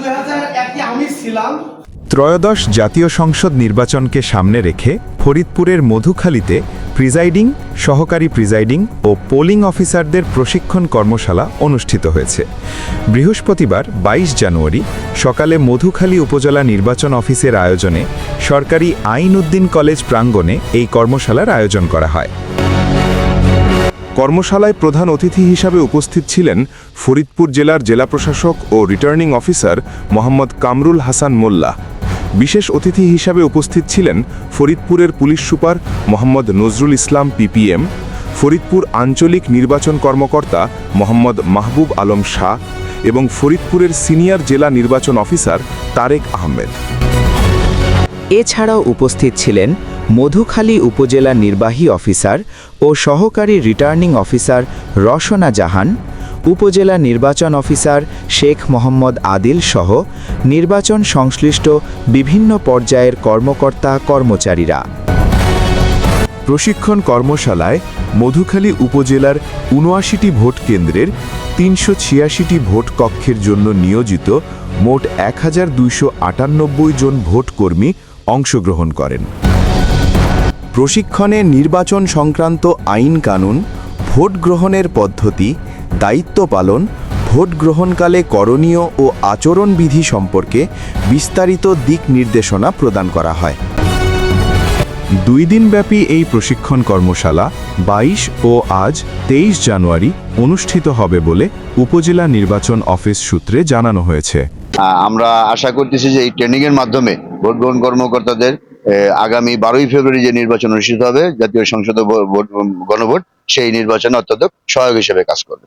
2001-এ আমি ছিলাম। ত্রয়োদশ জাতীয় সংসদ নির্বাচনকে সামনে রেখে ফরিদপুরের মধুখালীতে প্রিজাইডিং, সহকারী প্রিজাইডিং ও পোলিং অফিসারদের প্রশিক্ষণ কর্মশালা অনুষ্ঠিত হয়েছে। বৃহস্পতিবার 22 জানুয়ারি সকালে মধুখালী উপজেলা নির্বাচন অফিসের আয়োজনে সরকারি আইন উদ্দিন কলেজ প্রাঙ্গণে এই কর্মশালার আয়োজন করা হয়। কর্মশালায় প্রধান অতিথি হিসাবে উপস্থিত ছিলেন ফরিদপুর জেলার জেলা প্রশাসক ও রিটার্নিং অফিসার মোহাম্মদ কামরুল হাসান মোল্লা। বিশেষ অতিথি হিসাবে উপস্থিত ছিলেন ফরিদপুরের police super Mohammad Nazrul Islam PPM, Faridpur আঞ্চলিক নির্বাচন কর্মকর্তা মোহাম্মদ মাহবুব আলম শাহ এবং ফরিদপুরের সিনিয়র জেলা নির্বাচন অফিসার তারেক আহমেদ। এছাড়াও উপস্থিত ছিলেন মধুখালী উপজেলা নির্বাহী অফিসার ও সহকারী রিটার্নিং অফিসার রসনা জাহান, উপজেলা নির্বাচন অফিসার শেখ মোহাম্মদ আদিল সহ নির্বাচন সংশ্লিষ্ট বিভিন্ন পর্যায়ের কর্মকর্তা কর্মচারীরা। প্রশিক্ষণ কর্মশালায় মধুখালী উপজেলার ৭৯টি ভোট কেন্দ্রের ৩৮৬টি ভোট কক্ষের জন্য নিয়োজিত মোট ১,২৯৮ জন ভোটকর্মী অংশগ্রহণ করেন। প্রশিক্ষণে নির্বাচন সংক্রান্ত আইন কানুন, ভোট গ্রহণের পদ্ধতি, দায়িত্ব পালন, ভোট গ্রহণকালে করণীয় ও আচরণবিধি সম্পর্কে বিস্তারিত দিক নির্দেশনা প্রদান করা হয়। 2 দিনব্যাপী এই প্রশিক্ষণ কর্মশালা 22 ও আজ 23 জানুয়ারি অনুষ্ঠিত হবে বলে উপজেলা নির্বাচন অফিস সূত্রে জানানো হয়েছে। আমরা আশা করতেছি যে এই ট্রেনিং এর মাধ্যমে ভোট গ্রহণ কর্মকর্তাদের আগামী 12ই ফেব্রুয়ারি যে নির্বাচন অনুষ্ঠিত হবে জাতীয় সংসদ গণভোট, সেই নির্বাচনে অত্যন্ত সহায়ক হিসেবে কাজ করবে।